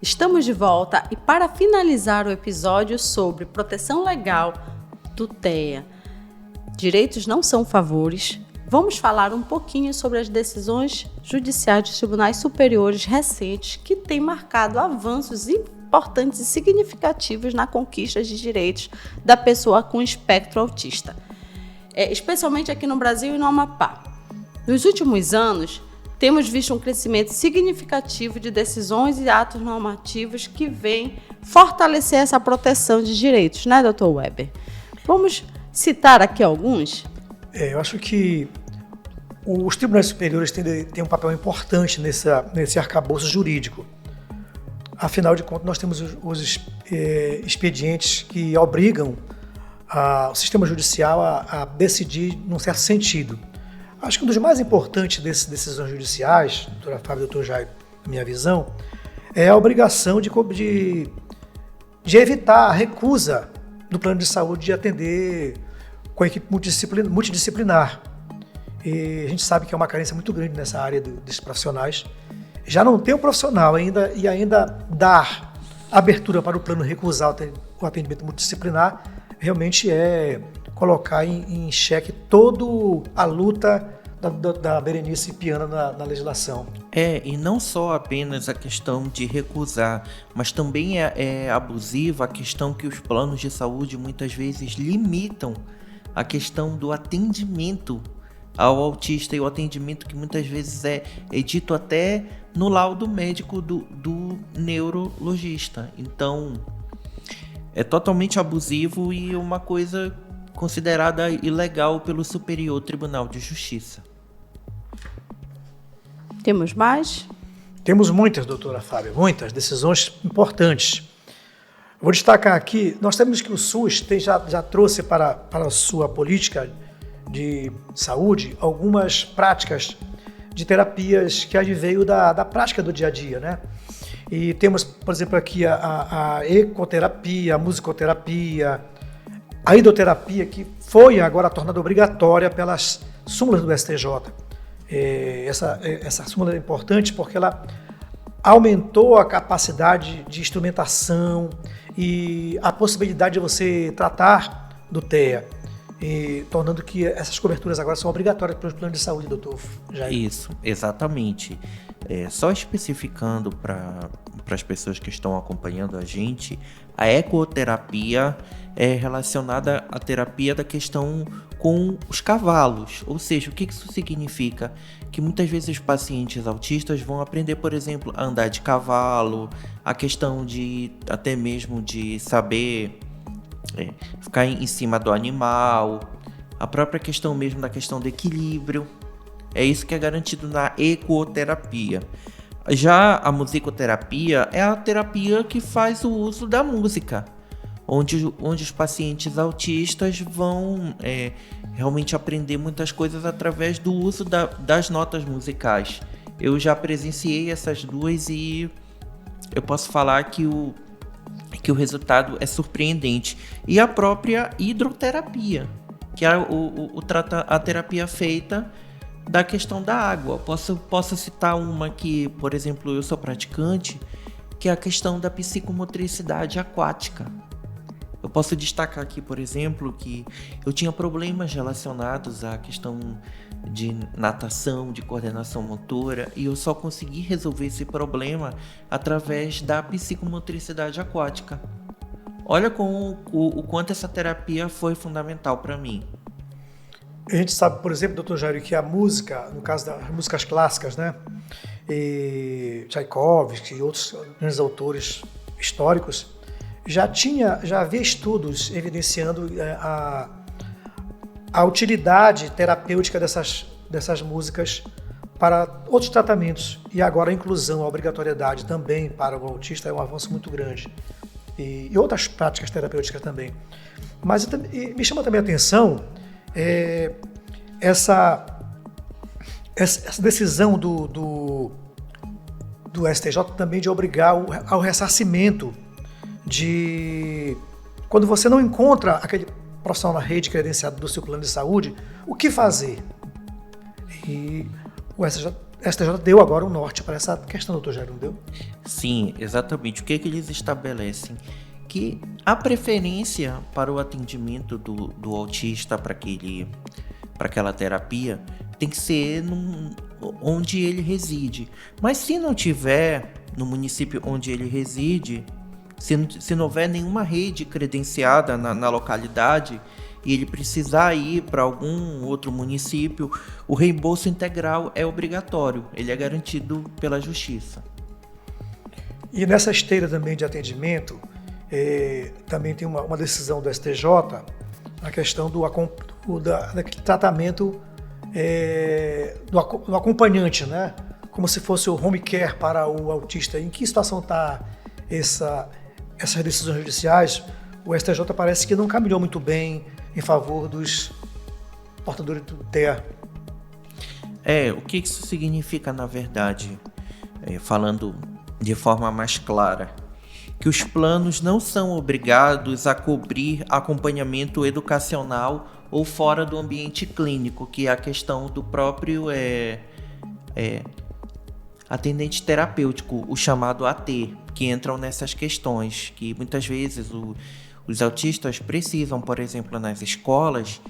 Estamos de volta e para finalizar o episódio sobre proteção legal do TEA, direitos não são favores, vamos falar um pouquinho sobre as decisões judiciais dos tribunais superiores recentes que têm marcado avanços importantes e significativos na conquista de direitos da pessoa com espectro autista, especialmente aqui no Brasil e no Amapá. Nos últimos anos, temos visto um crescimento significativo de decisões e atos normativos que vêm fortalecer essa proteção de direitos, né, Dr. Weber? Vamos citar aqui alguns? Eu acho que os tribunais superiores têm um papel importante nesse arcabouço jurídico. Afinal de contas, nós temos os expedientes que obrigam o sistema judicial a decidir num certo sentido. Acho que um dos mais importantes dessas decisões judiciais, doutora Fábio e doutor Jair, na minha visão, é a obrigação de evitar a recusa do plano de saúde de atender com a equipe multidisciplinar. E a gente sabe que é uma carência muito grande nessa área desses profissionais. Já não tem um profissional ainda dar abertura para o plano recusar o atendimento multidisciplinar realmente é colocar em xeque toda a luta da Berenice Piana na legislação. E não só apenas a questão de recusar, mas também é abusiva a questão que os planos de saúde muitas vezes limitam a questão do atendimento ao autista, e o atendimento que muitas vezes é dito até no laudo médico do neurologista. Então, é totalmente abusivo e uma coisa considerada ilegal pelo Superior Tribunal de Justiça. Temos mais? Temos muitas, doutora Fábio, muitas decisões importantes. Vou destacar aqui, nós temos que o SUS já trouxe para a sua política de saúde algumas práticas de terapias que adveio da prática do dia a dia, né? E temos, por exemplo, aqui a ecoterapia, a musicoterapia, a hidroterapia, que foi agora tornada obrigatória pelas súmulas do STJ. Essa súmula é importante porque ela aumentou a capacidade de instrumentação e a possibilidade de você tratar do TEA, tornando que essas coberturas agora são obrigatórias pelos planos de saúde, doutor Jair. Isso, exatamente. Só especificando para as pessoas que estão acompanhando a gente, a ecoterapia é relacionada à terapia da questão com os cavalos. Ou seja, o que isso significa? Que muitas vezes os pacientes autistas vão aprender, por exemplo, a andar de cavalo, a questão de até mesmo de saber ficar em cima do animal, a própria questão mesmo da questão do equilíbrio. É isso que é garantido na ecoterapia. Já a musicoterapia é a terapia que faz o uso da música, onde os pacientes autistas vão realmente aprender muitas coisas através do uso das notas musicais. Eu já presenciei essas duas e eu posso falar que o resultado é surpreendente. E a própria hidroterapia, que é a terapia feita da questão da água. Posso citar uma que, por exemplo, eu sou praticante, que é a questão da psicomotricidade aquática. Eu posso destacar aqui, por exemplo, que eu tinha problemas relacionados à questão de natação, de coordenação motora, e eu só consegui resolver esse problema através da psicomotricidade aquática. Olha o quanto essa terapia foi fundamental para mim. A gente sabe, por exemplo, doutor Jair, que a música, no caso das músicas clássicas, né, e Tchaikovsky e outros grandes autores históricos, já havia estudos evidenciando a utilidade terapêutica dessas músicas para outros tratamentos. E agora a inclusão, a obrigatoriedade também para o autista é um avanço muito grande. E outras práticas terapêuticas também. Mas me chama também a atenção essa decisão do STJ também de obrigar ao ressarcimento de quando você não encontra aquele profissional na rede credenciado do seu plano de saúde, o que fazer? E o STJ deu agora um norte para essa questão, doutor Jair, não deu? Sim, exatamente. O que eles estabelecem? Que a preferência para o atendimento do autista para aquela terapia tem que ser onde ele reside. Mas se não tiver no município onde ele reside, se não houver nenhuma rede credenciada na localidade e ele precisar ir para algum outro município, o reembolso integral é obrigatório, ele é garantido pela Justiça. E nessa esteira também de atendimento, também tem uma decisão do STJ na questão daquele tratamento do acompanhante, né? Como se fosse o home care para o autista. Em que situação está essas decisões judiciais? O STJ parece que não caminhou muito bem em favor dos portadores do TEA. O que isso significa, na verdade, falando de forma mais clara? Que os planos não são obrigados a cobrir acompanhamento educacional ou fora do ambiente clínico, que é a questão do próprio atendente terapêutico, o chamado AT, que entram nessas questões, que muitas vezes os autistas precisam, por exemplo, nas escolas,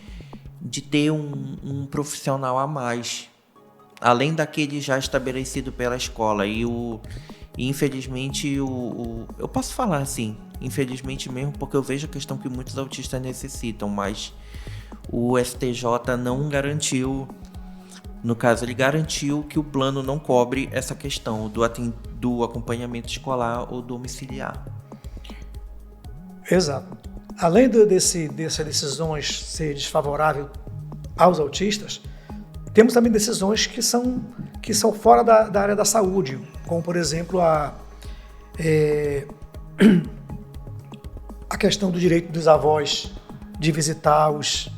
de ter um profissional a mais, além daquele já estabelecido pela escola. E infelizmente, eu posso falar assim, infelizmente mesmo, porque eu vejo a questão que muitos autistas necessitam, mas o STJ não garantiu, no caso, ele garantiu que o plano não cobre essa questão do acompanhamento escolar ou domiciliar. Exato. Além dessas decisões ser desfavorável aos autistas, temos também decisões que são fora da área da saúde, como, por exemplo, a questão do direito dos avós de visitar os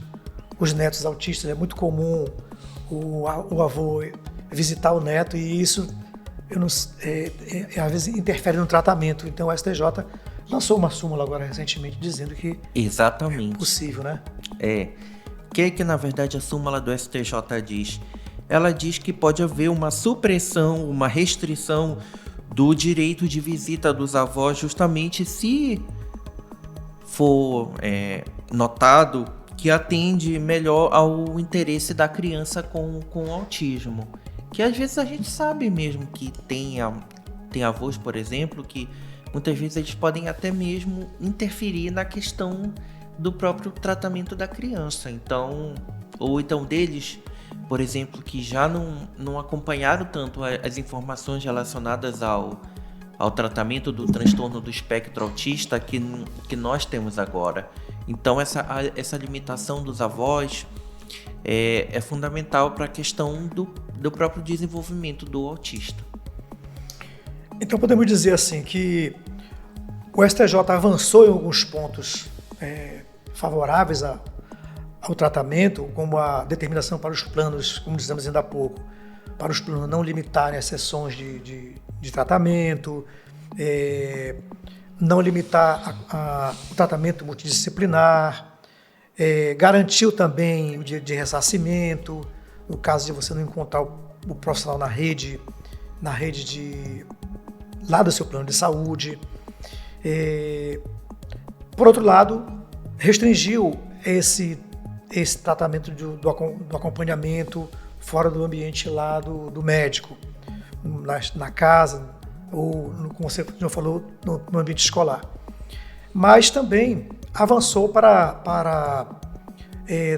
netos autistas. É muito comum o avô visitar o neto e isso às vezes interfere no tratamento. Então o STJ lançou uma súmula agora recentemente dizendo que exatamente é possível, né? Que na verdade a súmula do STJ diz? Ela diz que pode haver uma supressão, uma restrição do direito de visita dos avós, justamente se for notado que atende melhor ao interesse da criança com autismo. Que às vezes a gente sabe mesmo que tem avós, por exemplo, que muitas vezes eles podem até mesmo interferir na questão do próprio tratamento da criança. Ou então deles, por exemplo, que já não acompanharam tanto as informações relacionadas ao tratamento do transtorno do espectro autista que nós temos agora. Então essa limitação dos avós é fundamental para a questão do próprio desenvolvimento do autista. Então podemos dizer assim que o STJ avançou em alguns pontos favoráveis ao tratamento, como a determinação para os planos, como dizemos ainda há pouco, para os planos não limitarem as sessões de tratamento, não limitar o tratamento multidisciplinar, garantiu também o direito de ressarcimento, no caso de você não encontrar o profissional na rede lá do seu plano de saúde. Por outro lado, restringiu esse tratamento do acompanhamento fora do ambiente lá do médico, na casa, ou, como você já falou, no ambiente escolar. Mas também avançou para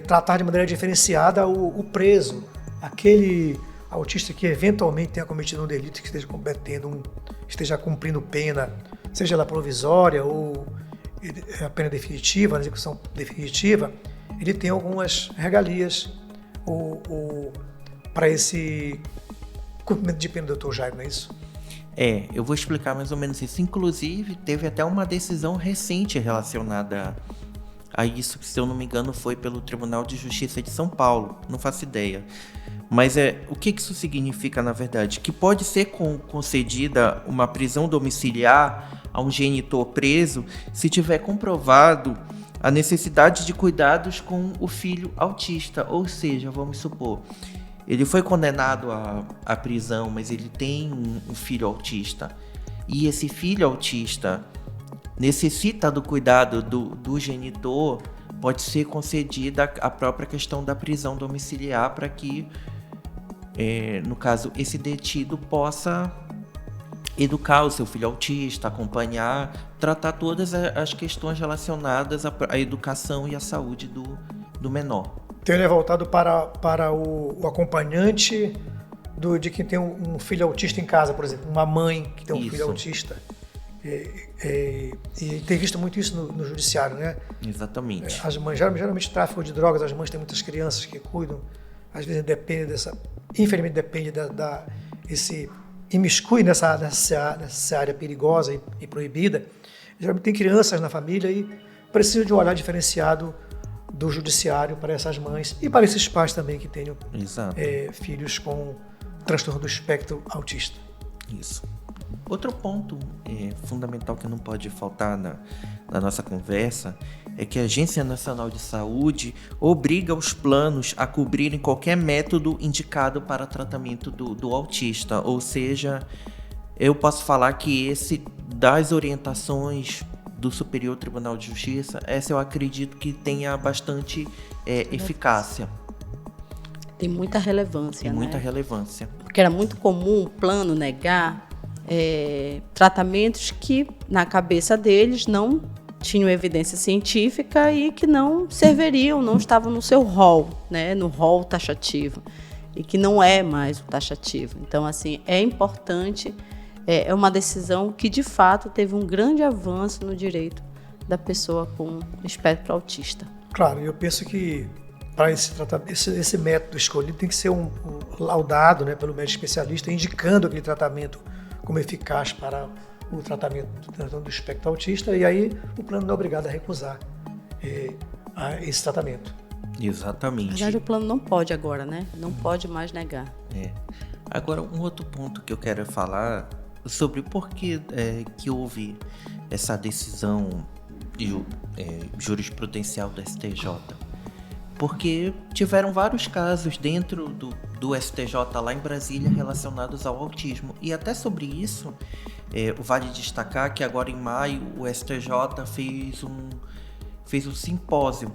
tratar de maneira diferenciada o preso, aquele autista que eventualmente tenha cometido um delito, que esteja cumprindo pena, seja ela provisória ou a pena definitiva, a execução definitiva, ele tem algumas regalias para esse cumprimento de pena, doutor Jairo, não é isso? Eu vou explicar mais ou menos isso. Inclusive, teve até uma decisão recente relacionada a isso, que, se eu não me engano, foi pelo Tribunal de Justiça de São Paulo. Não faço ideia. Mas o que isso significa, na verdade? Que pode ser concedida uma prisão domiciliar a um genitor preso se tiver comprovado a necessidade de cuidados com o filho autista. Ou seja, vamos supor, ele foi condenado à prisão, mas ele tem um filho autista. E esse filho autista necessita do cuidado do genitor, pode ser concedida a própria questão da prisão domiciliar para que, no caso, esse detido possa educar o seu filho autista, acompanhar, tratar todas as questões relacionadas à educação e à saúde do menor. Então ele é voltado para o acompanhante de quem tem um filho autista em casa, por exemplo, uma mãe que tem um filho autista. E tem visto muito isso no judiciário, né? Exatamente. As mães, geralmente tráfico de drogas, as mães têm muitas crianças que cuidam, às vezes infelizmente depende esse imiscui nessa área perigosa e proibida. Geralmente tem crianças na família e precisa de um olhar diferenciado do judiciário para essas mães e para esses pais também que tenham filhos com transtorno do espectro autista. Isso. Outro ponto fundamental que não pode faltar na nossa conversa é que a Agência Nacional de Saúde obriga os planos a cobrirem qualquer método indicado para tratamento do autista. Ou seja, eu posso falar que das orientações do Superior Tribunal de Justiça, essa eu acredito que tenha bastante eficácia. Tem muita relevância, Tem muita relevância. Porque era muito comum o plano negar tratamentos que, na cabeça deles, não tinham evidência científica e que não serviriam, não estavam no seu rol, né, no rol taxativo, e que não é mais o taxativo. Então, assim, é importante, é uma decisão que, de fato, teve um grande avanço no direito da pessoa com espectro autista. Claro, eu penso que para esse método escolhido tem que ser laudado, né, pelo médico especialista, indicando aquele tratamento como eficaz para o tratamento do espectro autista, e aí o plano não é obrigado a recusar esse tratamento. Exatamente. Na verdade, o plano não pode agora, né? Não pode mais negar. Agora, um outro ponto que eu quero falar sobre por que houve essa decisão jurisprudencial do STJ. Porque tiveram vários casos dentro do STJ lá em Brasília relacionados ao autismo. E até sobre isso, vale destacar que agora em maio o STJ fez um simpósio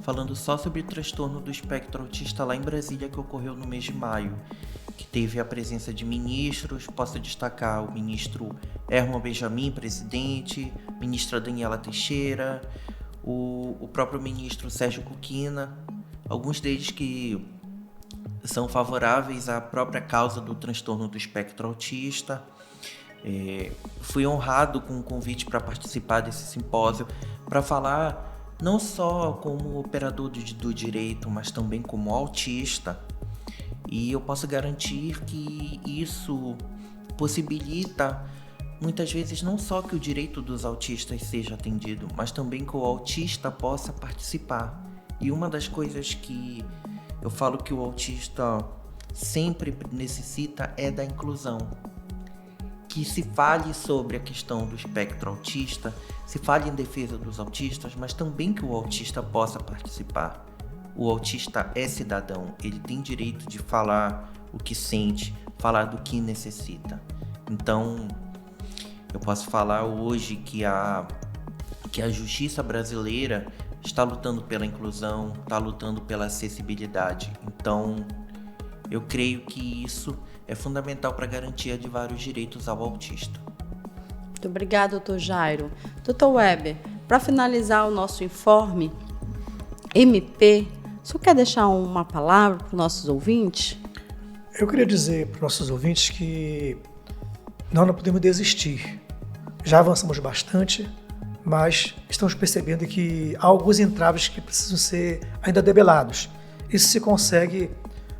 falando só sobre transtorno do espectro autista lá em Brasília, que ocorreu no mês de maio, que teve a presença de ministros. Posso destacar o ministro Herman Benjamin, presidente, ministra Daniela Teixeira, o próprio ministro Sérgio Cuquina, alguns deles que são favoráveis à própria causa do transtorno do espectro autista. Fui honrado com um convite para participar desse simpósio, para falar não só como operador do direito, mas também como autista. E eu posso garantir que isso possibilita muitas vezes não só que o direito dos autistas seja atendido, mas também que o autista possa participar. E uma das coisas que eu falo que o autista sempre necessita é da inclusão. Que se fale sobre a questão do espectro autista, se fale em defesa dos autistas, mas também que o autista possa participar. O autista é cidadão, ele tem direito de falar o que sente, falar do que necessita. Então, eu posso falar hoje que a justiça brasileira está lutando pela inclusão, está lutando pela acessibilidade. Então, Eu creio que isso é fundamental para a garantia de vários direitos ao autista. Muito obrigada, doutor Jairo. Doutor Weber, para finalizar o nosso informe MP, o senhor quer deixar uma palavra para os nossos ouvintes? Eu queria dizer para os nossos ouvintes que nós não podemos desistir. Já avançamos bastante, mas estamos percebendo que há alguns entraves que precisam ser ainda debelados. Isso se consegue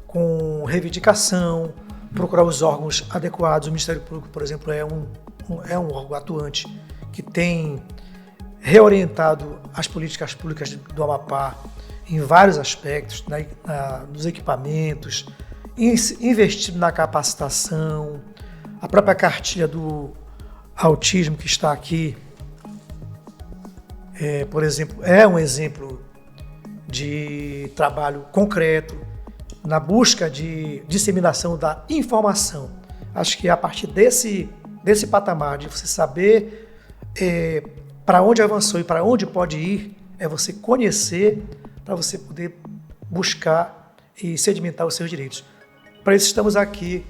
com reivindicação, procurar os órgãos adequados. O Ministério Público, por exemplo, é um órgão atuante que tem reorientado as políticas públicas do Amapá em vários aspectos, nos equipamentos, investindo na capacitação, a própria cartilha do autismo que está aqui, por exemplo, é um exemplo de trabalho concreto na busca de disseminação da informação. Acho que a partir desse patamar de você saber para onde avançou e para onde pode ir, é você conhecer para você poder buscar e sedimentar os seus direitos. Para isso estamos aqui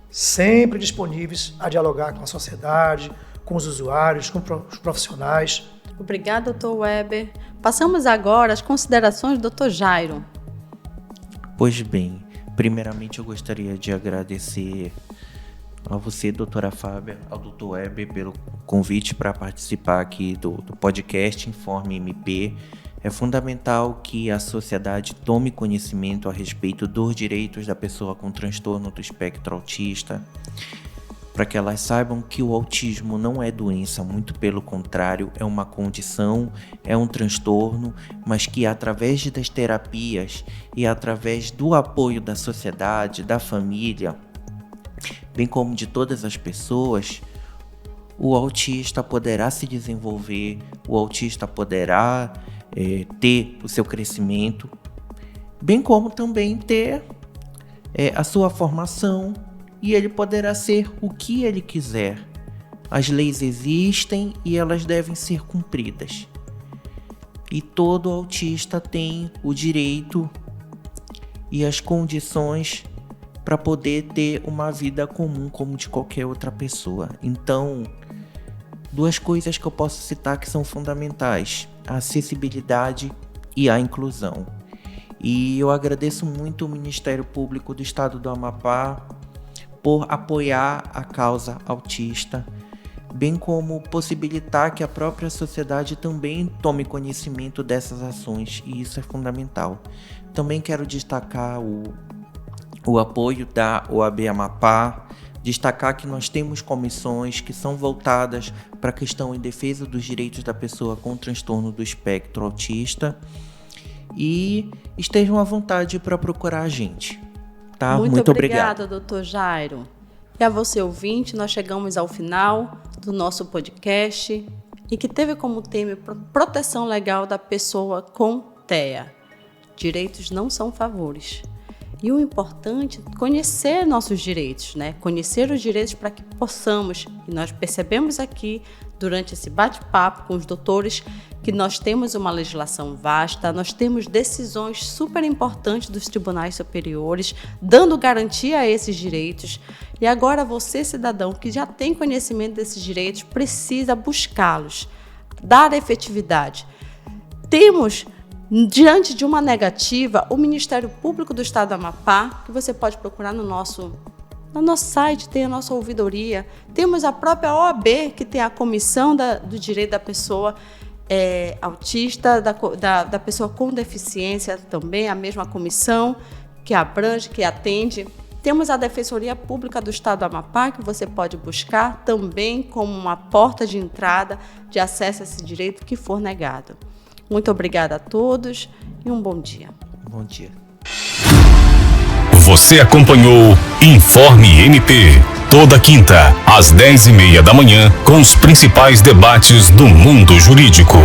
sempre disponíveis a dialogar com a sociedade, com os usuários, com os profissionais. Obrigada, doutor Weber. Passamos agora às considerações do doutor Jairo. Pois bem, primeiramente eu gostaria de agradecer a você, doutora Fábia, ao doutor Weber, pelo convite para participar aqui do podcast Informe MP. É fundamental que a sociedade tome conhecimento a respeito dos direitos da pessoa com transtorno do espectro autista, para que elas saibam que o autismo não é doença, muito pelo contrário, é uma condição, é um transtorno, mas que através das terapias e através do apoio da sociedade, da família, bem como de todas as pessoas, o autista poderá se desenvolver, o autista poderá ter o seu crescimento, bem como também ter a sua formação, e ele poderá ser o que ele quiser. As leis existem e elas devem ser cumpridas. E todo autista tem o direito e as condições para poder ter uma vida comum como de qualquer outra pessoa. Então, duas coisas que eu posso citar que são fundamentais: a acessibilidade e a inclusão. E eu agradeço muito o Ministério Público do Estado do Amapá por apoiar a causa autista, bem como possibilitar que a própria sociedade também tome conhecimento dessas ações, e isso é fundamental. Também quero destacar o apoio da OAB Amapá, destacar que nós temos comissões que são voltadas para a questão em defesa dos direitos da pessoa com transtorno do espectro autista, e estejam à vontade para procurar a gente. Tá? Muito obrigado, doutor Jairo. E a você, ouvinte, nós chegamos ao final do nosso podcast e que teve como tema proteção legal da pessoa com TEA. Direitos não são favores. E o importante é conhecer nossos direitos, né? Conhecer os direitos para que possamos, e nós percebemos aqui durante esse bate-papo com os doutores que nós temos uma legislação vasta, nós temos decisões super importantes dos tribunais superiores, dando garantia a esses direitos. E agora você, cidadão, que já tem conhecimento desses direitos, precisa buscá-los, dar efetividade. Temos, diante de uma negativa, o Ministério Público do Estado do Amapá, que você pode procurar no nosso site, tem a nossa ouvidoria. Temos a própria OAB, que tem a Comissão do Direito da Pessoa Autista, da pessoa com deficiência também, a mesma comissão que abrange, que atende. Temos a Defensoria Pública do Estado do Amapá, que você pode buscar também como uma porta de entrada de acesso a esse direito que for negado. Muito obrigada a todos e um bom dia. Bom dia. Você acompanhou Informe MP, toda quinta, às 10h30 da manhã, com os principais debates do mundo jurídico.